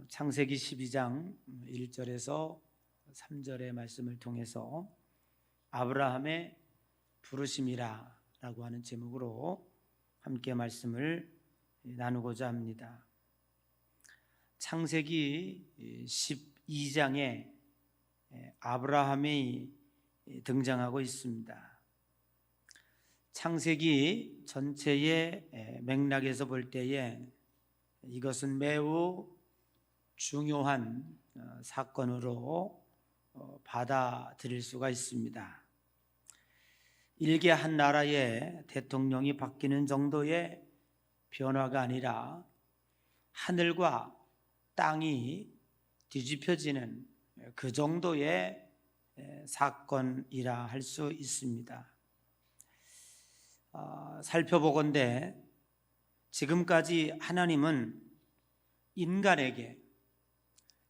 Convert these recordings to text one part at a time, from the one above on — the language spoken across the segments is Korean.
창세기 12장 1절에서 3절의 말씀을 통해서 아브라함의 부르심이라 라고 하는 제목으로 함께 말씀을 나누고자 합니다. 창세기 12장에 아브라함이 등장하고 있습니다. 창세기 전체의 맥락에서 볼 때에 이것은 매우 중요한 사건으로 받아들일 수가 있습니다. 일개 한 나라의 대통령이 바뀌는 정도의 변화가 아니라 하늘과 땅이 뒤집혀지는 그 정도의 사건이라 할 수 있습니다. 살펴보건대 지금까지 하나님은 인간에게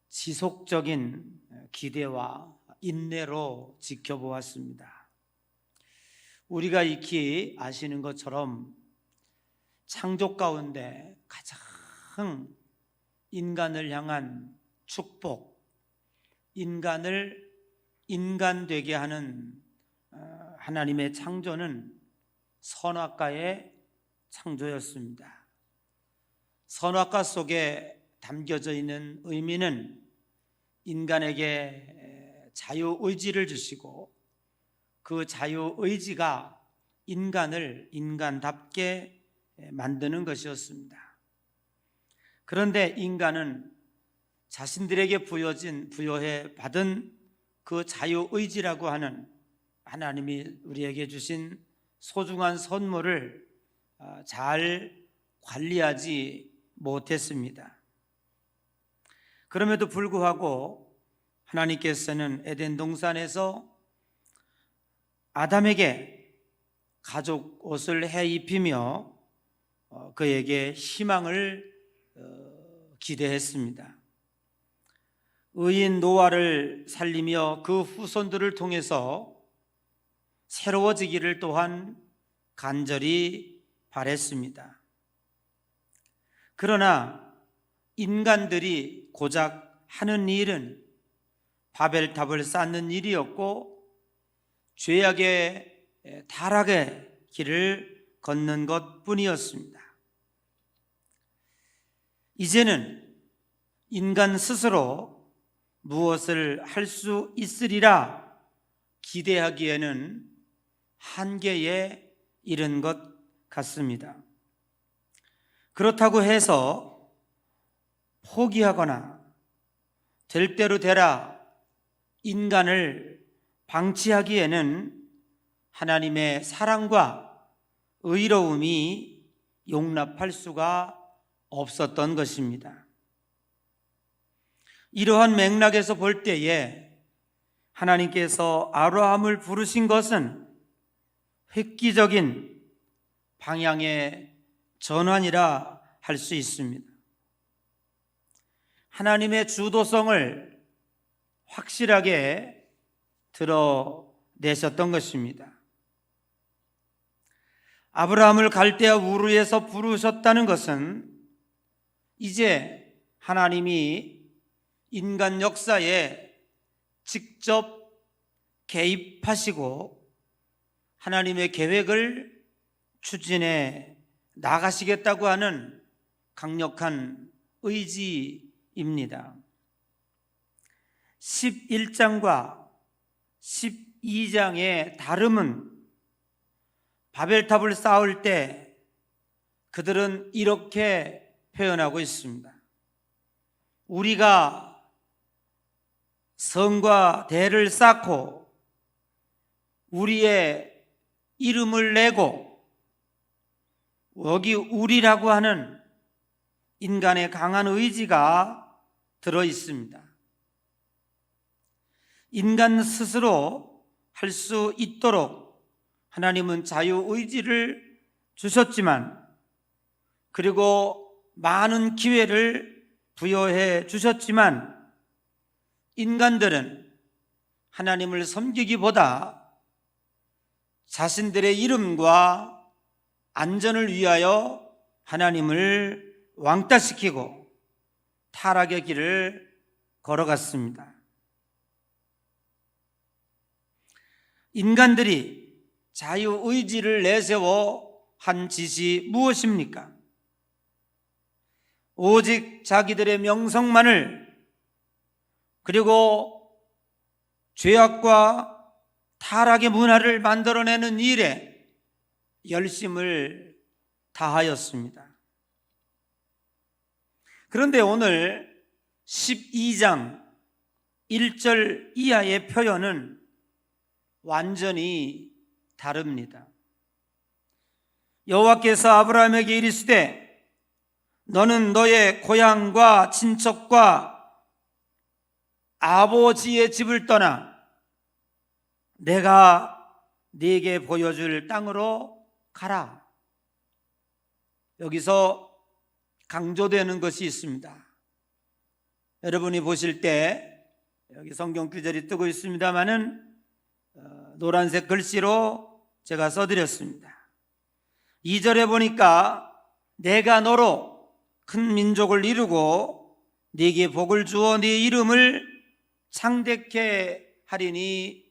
지속적인 기대와 인내로 지켜보았습니다. 우리가 익히 아시는 것처럼 창조 가운데 가장 인간을 향한 축복, 인간을 인간 되게 하는 하나님의 창조는 선악과의 창조였습니다. 선악과 속에 담겨져 있는 의미는 인간에게 자유의지를 주시고 그 자유의지가 인간을 인간답게 만드는 것이었습니다. 그런데 인간은 자신들에게 부여해 받은 그 자유의지라고 하는 하나님이 우리에게 주신 소중한 선물을 잘 관리하지 못했습니다. 그럼에도 불구하고 하나님께서는 에덴 동산에서 아담에게 가죽 옷을 해 입히며 그에게 희망을 기대했습니다. 의인 노아를 살리며 그 후손들을 통해서 새로워지기를 또한 간절히 바랬습니다. 그러나 인간들이 고작 하는 일은 바벨탑을 쌓는 일이었고 죄악의 타락의 길을 걷는 것뿐이었습니다. 이제는 인간 스스로 무엇을 할 수 있으리라 기대하기에는 한계에 이른 것 같습니다. 그렇다고 해서 포기하거나 될 대로 되라 인간을 방치하기에는 하나님의 사랑과 의로움이 용납할 수가 없었던 것입니다. 이러한 맥락에서 볼 때에 하나님께서 아브라함을 부르신 것은 획기적인 방향의 전환이라 할 수 있습니다. 하나님의 주도성을 확실하게 드러내셨던 것입니다. 아브라함을 갈대아 우르에서 부르셨다는 것은 이제 하나님이 인간 역사에 직접 개입하시고 하나님의 계획을 추진해 나가시겠다고 하는 강력한 의지입니다. 11장과 12장의 다름은 바벨탑을 쌓을 때 그들은 이렇게 표현하고 있습니다. 우리가 성과 대를 쌓고 우리의 이름을 내고 여기 우리라고 하는 인간의 강한 의지가 들어 있습니다. 인간 스스로 할 수 있도록 하나님은 자유의지를 주셨지만 그리고 많은 기회를 부여해 주셨지만 인간들은 하나님을 섬기기보다 자신들의 이름과 안전을 위하여 하나님을 왕따시키고 타락의 길을 걸어갔습니다. 인간들이 자유의지를 내세워 한 짓이 무엇입니까? 오직 자기들의 명성만을, 그리고 죄악과 타락의 문화를 만들어내는 일에 열심을 다하였습니다. 그런데 오늘 12장 1절 이하의 표현은 완전히 다릅니다. 여호와께서 아브라함에게 이르시되 너는 너의 고향과 친척과 아버지의 집을 떠나 내가 네게 보여줄 땅으로 가라. 여기서 강조되는 것이 있습니다. 여러분이 보실 때 여기 성경 구절이 뜨고 있습니다마는 노란색 글씨로 제가 써드렸습니다. 2절에 보니까 내가 너로 큰 민족을 이루고 네게 복을 주어 네 이름을 창대케 하리니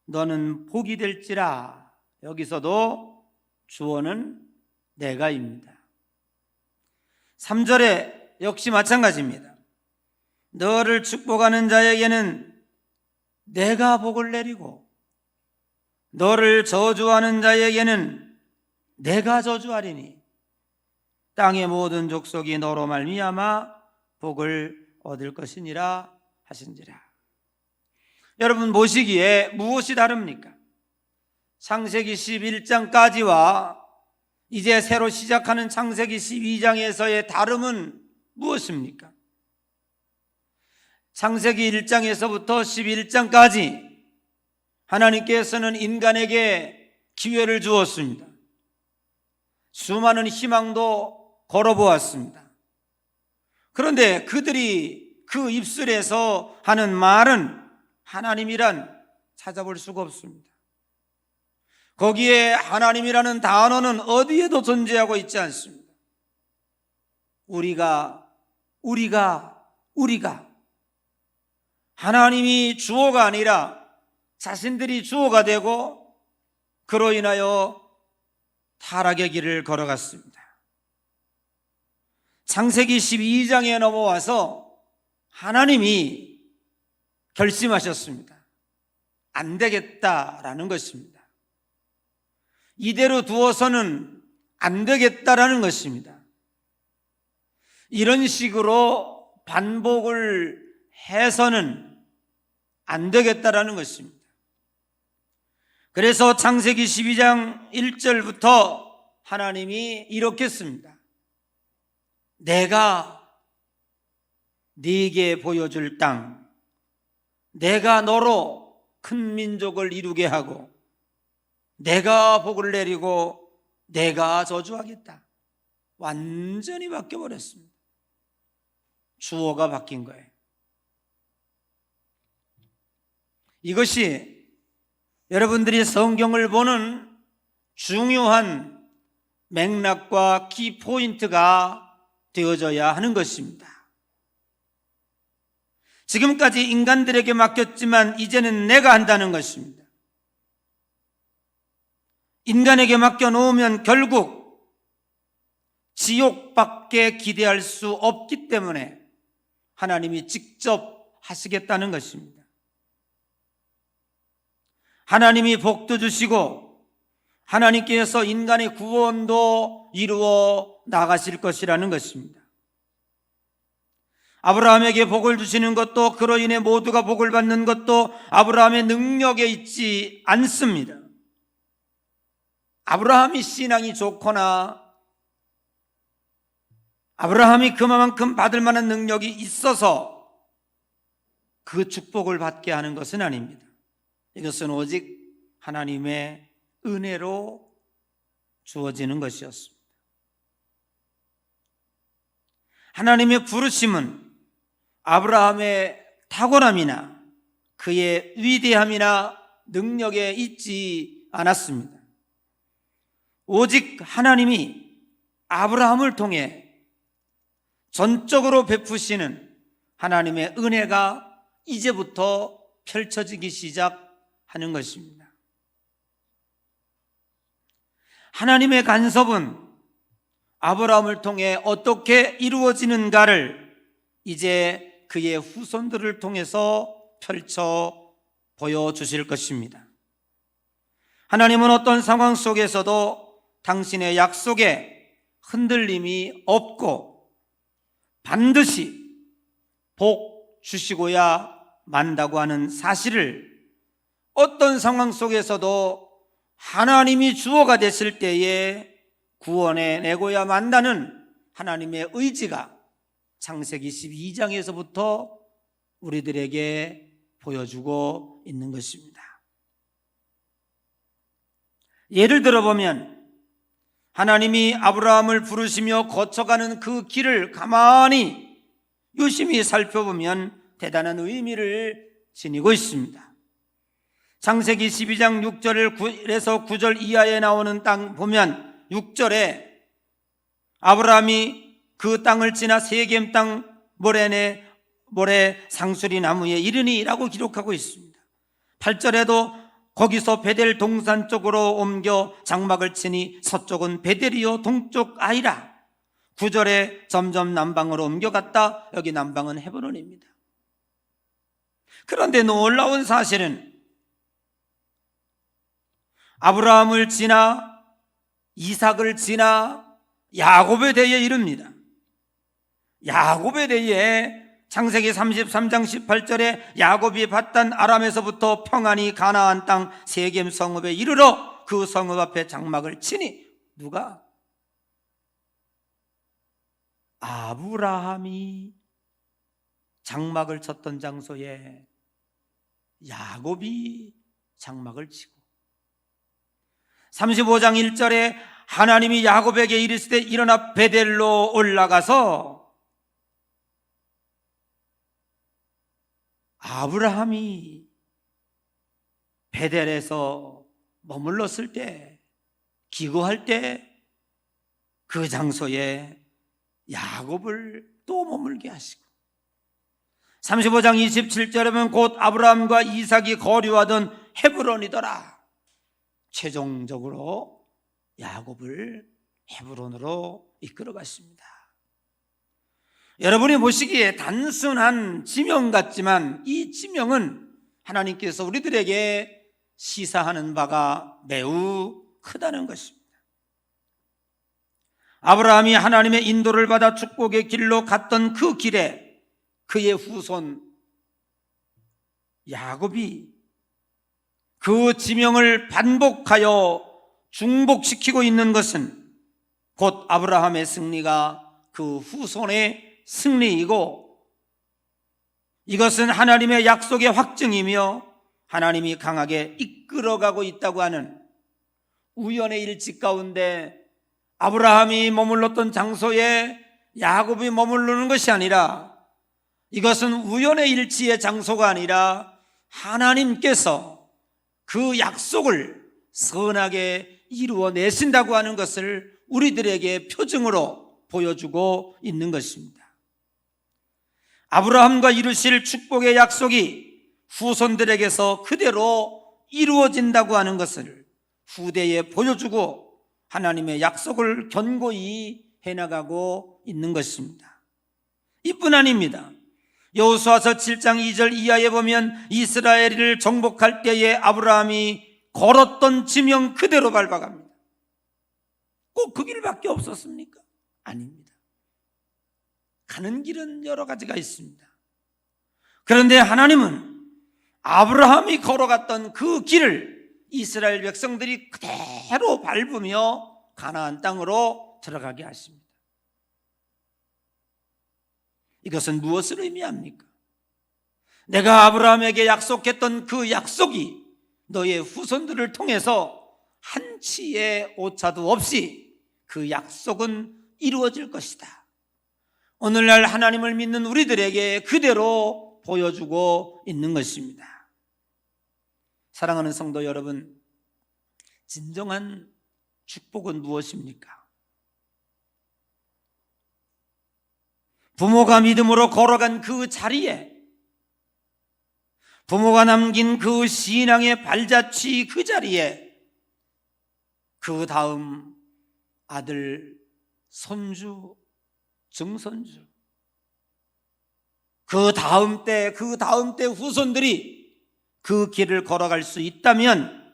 너는 복이 될지라. 여기서도 주어는 내가입니다. 3절에 역시 마찬가지입니다. 너를 축복하는 자에게는 내가 복을 내리고 너를 저주하는 자에게는 내가 저주하리니 땅의 모든 족속이 너로 말미암아 복을 얻을 것이니라 하신지라. 여러분 보시기에 무엇이 다릅니까? 창세기 11장까지와 이제 새로 시작하는 창세기 12장에서의 다름은 무엇입니까? 창세기 1장에서부터 11장까지 하나님께서는 인간에게 기회를 주었습니다. 수많은 희망도 걸어보았습니다. 그런데 그들이 그 입술에서 하는 말은 하나님이란 찾아볼 수가 없습니다. 거기에 하나님이라는 단어는 어디에도 존재하고 있지 않습니다. 우리가 하나님이 주어가 아니라 자신들이 주어가 되고 그로 인하여 타락의 길을 걸어갔습니다. 창세기 12장에 넘어와서 하나님이 결심하셨습니다. 안 되겠다라는 것입니다. 이대로 두어서는 안 되겠다라는 것입니다. 이런 식으로 반복을 해서는 안 되겠다라는 것입니다. 그래서 창세기 12장 1절부터 하나님이 이렇게 씁니다. 내가 네게 보여줄 땅, 내가 너로 큰 민족을 이루게 하고 내가 복을 내리고 내가 저주하겠다. 완전히 바뀌어버렸습니다. 주어가 바뀐 거예요. 이것이 여러분들이 성경을 보는 중요한 맥락과 키포인트가 되어져야 하는 것입니다. 지금까지 인간들에게 맡겼지만 이제는 내가 한다는 것입니다. 인간에게 맡겨놓으면 결국 지옥밖에 기대할 수 없기 때문에 하나님이 직접 하시겠다는 것입니다. 하나님이 복도 주시고 하나님께서 인간의 구원도 이루어 나가실 것이라는 것입니다. 아브라함에게 복을 주시는 것도 그로 인해 모두가 복을 받는 것도 아브라함의 능력에 있지 않습니다. 아브라함이 신앙이 좋거나 아브라함이 그만큼 받을 만한 능력이 있어서 그 축복을 받게 하는 것은 아닙니다. 이것은 오직 하나님의 은혜로 주어지는 것이었습니다. 하나님의 부르심은 아브라함의 탁월함이나 그의 위대함이나 능력에 있지 않았습니다. 오직 하나님이 아브라함을 통해 전적으로 베푸시는 하나님의 은혜가 이제부터 펼쳐지기 시작하는 것입니다. 하나님의 간섭은 아브라함을 통해 어떻게 이루어지는가를 이제 그의 후손들을 통해서 펼쳐 보여주실 것입니다. 하나님은 어떤 상황 속에서도 당신의 약속에 흔들림이 없고 반드시 복 주시고야 만다고 하는 사실을 어떤 상황 속에서도 하나님이 주어가 됐을 때에 구원해 내고야 만다는 하나님의 의지가 창세기 12장에서부터 우리들에게 보여주고 있는 것입니다. 예를 들어보면 하나님이 아브라함을 부르시며 거쳐가는 그 길을 가만히 유심히 살펴보면 대단한 의미를 지니고 있습니다. 창세기 12장 6절에서 9절 이하에 나오는 땅 보면 6절에 아브라함이 그 땅을 지나 세겜 땅 모래 상수리 나무에 이르니라고 기록하고 있습니다. 8절에도 거기서 베델 동산 쪽으로 옮겨 장막을 치니 서쪽은 베델이요 동쪽 아이라. 9절에 점점 남방으로 옮겨갔다. 여기 남방은 헤브론입니다. 그런데 놀라운 사실은 아브라함을 지나 이삭을 지나 야곱에 대해 이릅니다. 야곱에 대해 창세기 33장 18절에 야곱이 받단 아람에서부터 평안히 가나안 땅 세겜 성읍에 이르러 그 성읍 앞에 장막을 치니 누가? 아브라함이 장막을 쳤던 장소에 야곱이 장막을 치고 35장 1절에 하나님이 야곱에게 이르시되 일어나 베델로 올라가서 아브라함이 베델에서 머물렀을 때 기거할 때 그 장소에 야곱을 또 머물게 하시고 35장 27절에 보면 곧 아브라함과 이삭이 거류하던 헤브론이더라. 최종적으로 야곱을 헤브론으로 이끌어 갔습니다. 여러분이 보시기에 단순한 지명 같지만 이 지명은 하나님께서 우리들에게 시사하는 바가 매우 크다는 것입니다. 아브라함이 하나님의 인도를 받아 축복의 길로 갔던 그 길에 그의 후손 야곱이 그 지명을 반복하여 중복시키고 있는 것은 곧 아브라함의 승리가 그 후손의 승리이고 이것은 하나님의 약속의 확증이며 하나님이 강하게 이끌어가고 있다고 하는 우연의 일치 가운데 아브라함이 머물렀던 장소에 야곱이 머무르는 것이 아니라 이것은 우연의 일치의 장소가 아니라 하나님께서 그 약속을 선하게 이루어내신다고 하는 것을 우리들에게 표징으로 보여주고 있는 것입니다. 아브라함과 이루실 축복의 약속이 후손들에게서 그대로 이루어진다고 하는 것을 후대에 보여주고 하나님의 약속을 견고히 해나가고 있는 것입니다. 이뿐 아닙니다. 여호수아서 7장 2절 이하에 보면 이스라엘을 정복할 때에 아브라함이 걸었던 지명 그대로 밟아갑니다. 꼭 그 길밖에 없었습니까? 아닙니다. 가는 길은 여러 가지가 있습니다. 그런데 하나님은 아브라함이 걸어갔던 그 길을 이스라엘 백성들이 그대로 밟으며 가나안 땅으로 들어가게 하십니다. 이것은 무엇을 의미합니까? 내가 아브라함에게 약속했던 그 약속이 너의 후손들을 통해서 한치의 오차도 없이 그 약속은 이루어질 것이다. 오늘날 하나님을 믿는 우리들에게 그대로 보여주고 있는 것입니다. 사랑하는 성도 여러분, 진정한 축복은 무엇입니까? 부모가 믿음으로 걸어간 그 자리에, 부모가 남긴 그 신앙의 발자취 그 자리에 그 다음 아들, 손주, 증손주, 그 다음 때 후손들이 그 길을 걸어갈 수 있다면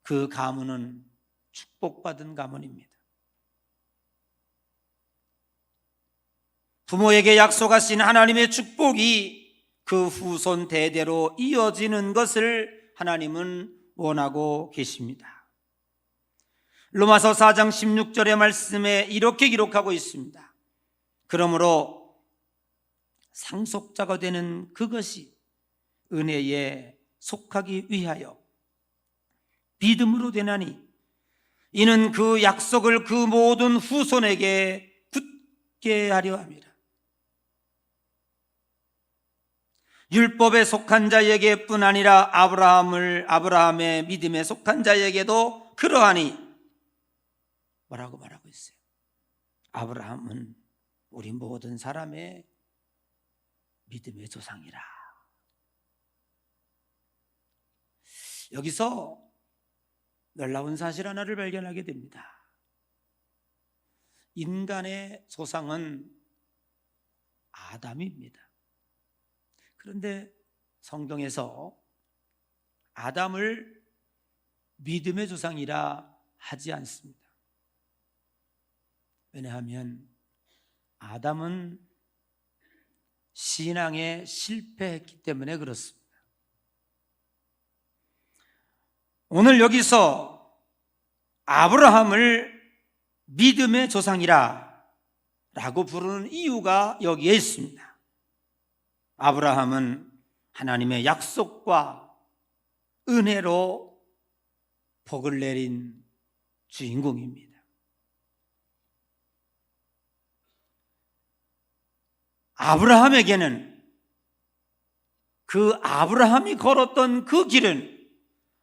그 가문은 축복받은 가문입니다. 부모에게 약속하신 하나님의 축복이 그 후손 대대로 이어지는 것을 하나님은 원하고 계십니다. 로마서 4장 16절의 말씀에 이렇게 기록하고 있습니다. 그러므로 상속자가 되는 그것이 은혜에 속하기 위하여 믿음으로 되나니 이는 그 약속을 그 모든 후손에게 굳게 하려 함이라. 율법에 속한 자에게뿐 아니라 아브라함의 믿음에 속한 자에게도 그러하니 뭐라고 말하고 있어요? 아브라함은 우리 모든 사람의 믿음의 조상이라. 여기서 놀라운 사실 하나를 발견하게 됩니다. 인간의 조상은 아담입니다. 그런데 성경에서 아담을 믿음의 조상이라 하지 않습니다. 왜냐하면 아담은 신앙에 실패했기 때문에 그렇습니다. 오늘 여기서 아브라함을 믿음의 조상이라 라고 부르는 이유가 여기에 있습니다. 아브라함은 하나님의 약속과 은혜로 복을 내린 주인공입니다. 아브라함에게는 그 아브라함이 걸었던 그 길은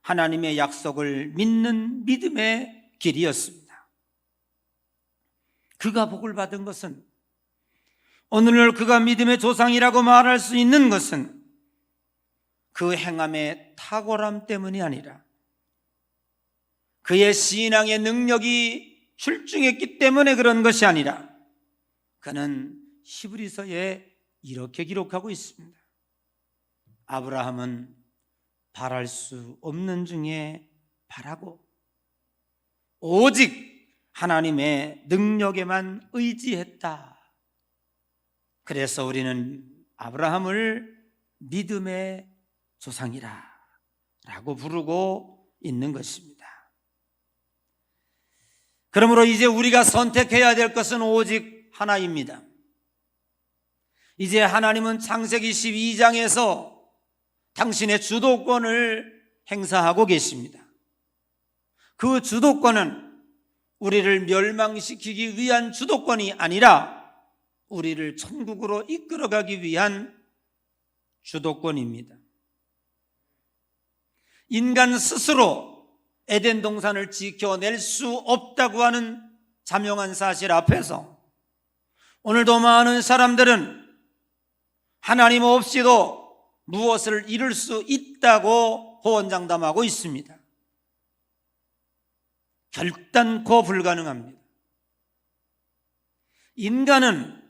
하나님의 약속을 믿는 믿음의 길이었습니다. 그가 복을 받은 것은, 오늘날 그가 믿음의 조상이라고 말할 수 있는 것은 그 행함의 탁월함 때문이 아니라 그의 신앙의 능력이 출중했기 때문에 그런 것이 아니라, 그는 히브리서에 이렇게 기록하고 있습니다. 아브라함은 바랄 수 없는 중에 바라고 오직 하나님의 능력에만 의지했다. 그래서 우리는 아브라함을 믿음의 조상이라 라고 부르고 있는 것입니다. 그러므로 이제 우리가 선택해야 될 것은 오직 하나입니다. 이제 하나님은 창세기 12장에서 당신의 주도권을 행사하고 계십니다. 그 주도권은 우리를 멸망시키기 위한 주도권이 아니라 우리를 천국으로 이끌어가기 위한 주도권입니다. 인간 스스로 에덴 동산을 지켜낼 수 없다고 하는 자명한 사실 앞에서 오늘도 많은 사람들은 하나님 없이도 무엇을 이룰 수 있다고 호언장담하고 있습니다. 결단코 불가능합니다. 인간은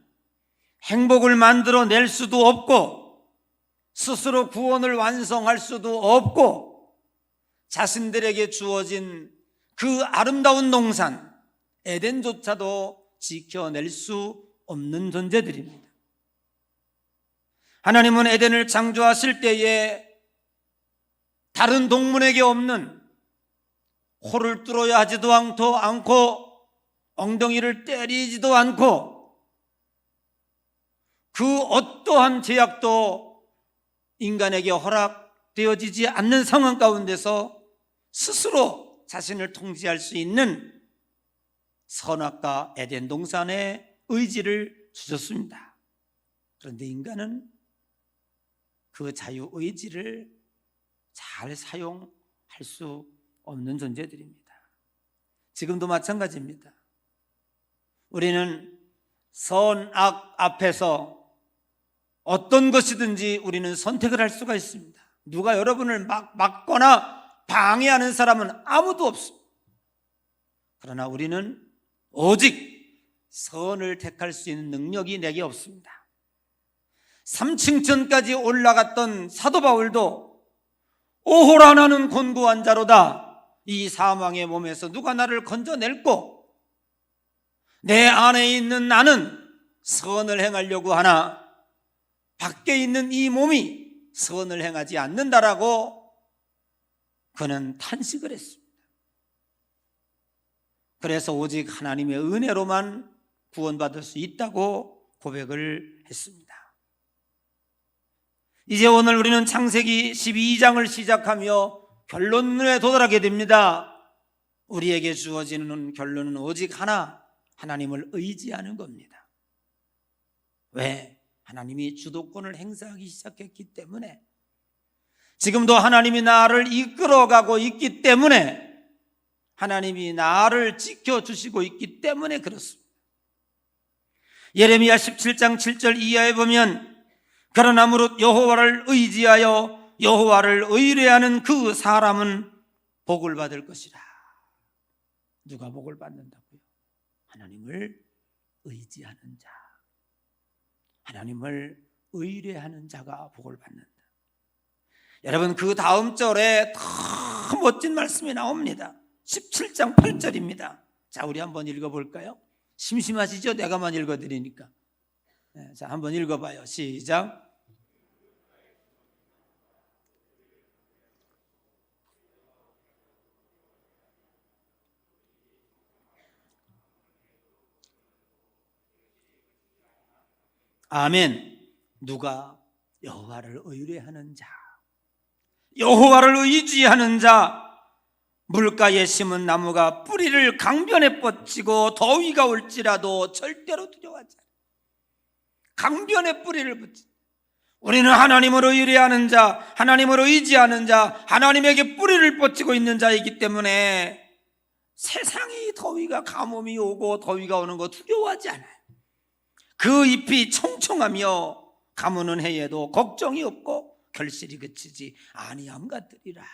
행복을 만들어낼 수도 없고 스스로 구원을 완성할 수도 없고 자신들에게 주어진 그 아름다운 동산 에덴조차도 지켜낼 수 없는 존재들입니다. 하나님은 에덴을 창조하실 때에 다른 동물에게 없는 코를 뚫어야 하지도 않고 엉덩이를 때리지도 않고 그 어떠한 제약도 인간에게 허락되어지지 않는 상황 가운데서 스스로 자신을 통제할 수 있는 선악과 에덴 동산의 의지를 주셨습니다. 그런데 인간은 그 자유의지를 잘 사용할 수 없는 존재들입니다. 지금도 마찬가지입니다. 우리는 선악 앞에서 어떤 것이든지 우리는 선택을 할 수가 있습니다. 누가 여러분을 막거나 방해하는 사람은 아무도 없습니다. 그러나 우리는 오직 선을 택할 수 있는 능력이 내게 없습니다. 3층천까지 올라갔던 사도 바울도 오호라 나는 곤고한 자로다. 이 사망의 몸에서 누가 나를 건져낼꼬? 내 안에 있는 나는 선을 행하려고 하나 밖에 있는 이 몸이 선을 행하지 않는다라고 그는 탄식을 했습니다. 그래서 오직 하나님의 은혜로만 구원받을 수 있다고 고백을 했습니다. 이제 오늘 우리는 창세기 12장을 시작하며 결론에 도달하게 됩니다. 우리에게 주어지는 결론은 오직 하나, 하나님을 의지하는 겁니다. 왜? 하나님이 주도권을 행사하기 시작했기 때문에, 지금도 하나님이 나를 이끌어가고 있기 때문에, 하나님이 나를 지켜주시고 있기 때문에 그렇습니다. 예레미야 17장 7절 이하에 보면 그러나 무릇 여호와를 의지하여 여호와를 의뢰하는 그 사람은 복을 받을 것이라. 누가 복을 받는다고요? 하나님을 의지하는 자, 하나님을 의뢰하는 자가 복을 받는다. 여러분, 그 다음 절에 더 멋진 말씀이 나옵니다. 17장 8절입니다. 자, 우리 한번 읽어볼까요? 심심하시죠? 내가만 읽어드리니까. 네, 자, 한번 읽어봐요. 시작. 아멘. 누가 여호와를 의뢰하는 자, 여호와를 의지하는 자, 물가에 심은 나무가 뿌리를 강변에 뻗치고 더위가 올지라도 절대로 두려워하지 않아. 강변에 뿌리를 뻗치. 우리는 하나님을 의뢰하는 자, 하나님을 의지하는 자, 하나님에게 뿌리를 뻗치고 있는 자이기 때문에 세상이 더위가 가뭄이 오고 더위가 오는 거 두려워하지 않아요. 그 잎이 청청하며 가무는 해에도 걱정이 없고 결실이 그치지 아니함 같으리라.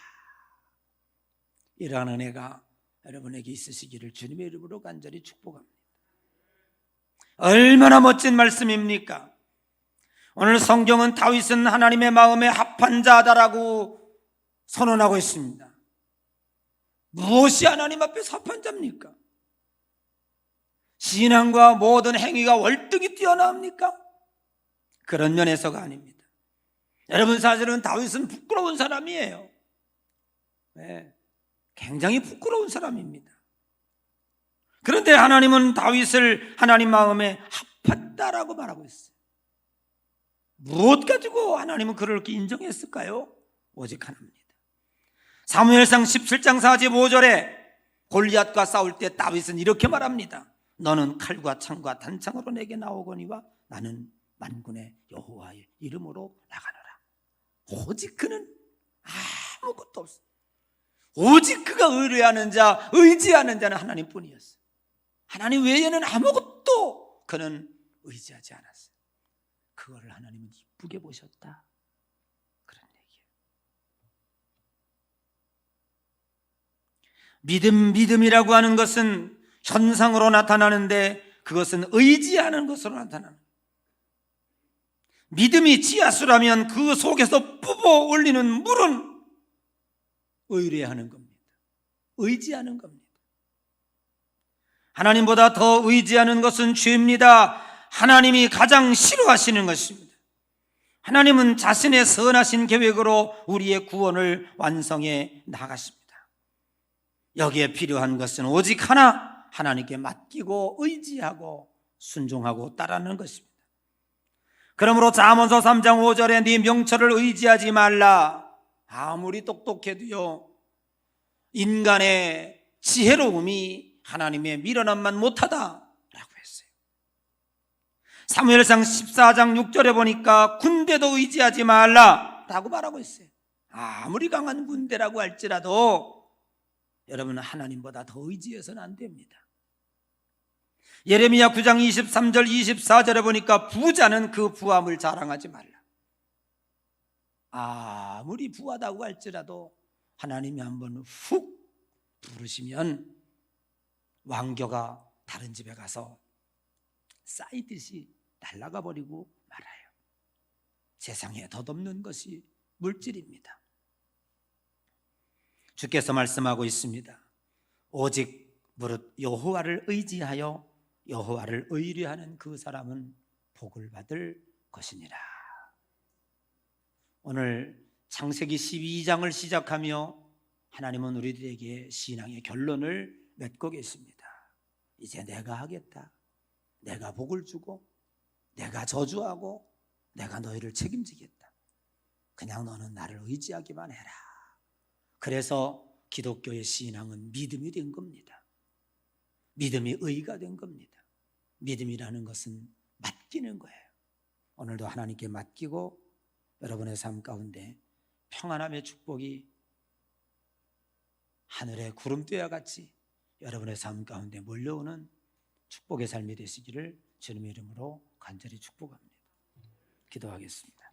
이러한 은혜가 여러분에게 있으시기를 주님의 이름으로 간절히 축복합니다. 얼마나 멋진 말씀입니까? 오늘 성경은 다윗은 하나님의 마음에 합한 자다라고 선언하고 있습니다. 무엇이 하나님 앞에서 합한 자입니까? 신앙과 모든 행위가 월등히 뛰어납니까? 그런 면에서가 아닙니다. 여러분, 사실은 다윗은 부끄러운 사람이에요. 네, 굉장히 부끄러운 사람입니다. 그런데 하나님은 다윗을 하나님 마음에 합했다라고 말하고 있어요. 무엇 가지고 하나님은 그를 이렇게 인정했을까요? 오직 하나입니다. 사무엘상 17장 45절에 골리앗과 싸울 때 다윗은 이렇게 말합니다. 너는 칼과 창과 단창으로 내게 나오거니와 나는 만군의 여호와의 이름으로 나가노라. 오직 그는 아무것도 없어. 오직 그가 의뢰하는 자, 의지하는 자는 하나님뿐이었어요. 하나님 외에는 아무것도 그는 의지하지 않았어요. 그거를 하나님은 이쁘게 보셨다, 그런 얘기예요. 믿음이라고 하는 것은 현상으로 나타나는데 그것은 의지하는 것으로 나타납니다. 믿음이 지하수라면 그 속에서 뿜어 올리는 물은 의뢰하는 겁니다. 의지하는 겁니다. 하나님보다 더 의지하는 것은 죄입니다. 하나님이 가장 싫어하시는 것입니다. 하나님은 자신의 선하신 계획으로 우리의 구원을 완성해 나가십니다. 여기에 필요한 것은 오직 하나, 하나님께 맡기고 의지하고 순종하고 따르는 것입니다. 그러므로 잠언서 3장 5절에 네 명철을 의지하지 말라. 아무리 똑똑해도요, 인간의 지혜로움이 하나님의 미련함만 못하다라고 했어요. 사무엘상 14장 6절에 보니까 군대도 의지하지 말라라고 말하고 있어요. 아무리 강한 군대라고 할지라도 여러분은 하나님보다 더 의지해서는 안 됩니다. 예레미야 9장 23절 24절에 보니까 부자는 그 부함을 자랑하지 말라. 아무리 부하다고 할지라도 하나님이 한번 훅 부르시면 왕겨가 다른 집에 가서 쌓이듯이 날아가 버리고 말아요. 세상에 덧없는 것이 물질입니다. 주께서 말씀하고 있습니다. 오직 무릇 여호와를 의지하여 여호와를 의뢰하는 그 사람은 복을 받을 것이니라. 오늘 창세기 12장을 시작하며 하나님은 우리들에게 신앙의 결론을 맺고 계십니다. 이제 내가 하겠다. 내가 복을 주고 내가 저주하고 내가 너희를 책임지겠다. 그냥 너는 나를 의지하기만 해라. 그래서 기독교의 신앙은 믿음이 된 겁니다. 믿음이 의가 된 겁니다. 믿음이라는 것은 맡기는 거예요. 오늘도 하나님께 맡기고 여러분의 삶 가운데 평안함의 축복이 하늘의 구름대와 같이 여러분의 삶 가운데 몰려오는 축복의 삶이 되시기를 주님의 이름으로 간절히 축복합니다. 기도하겠습니다.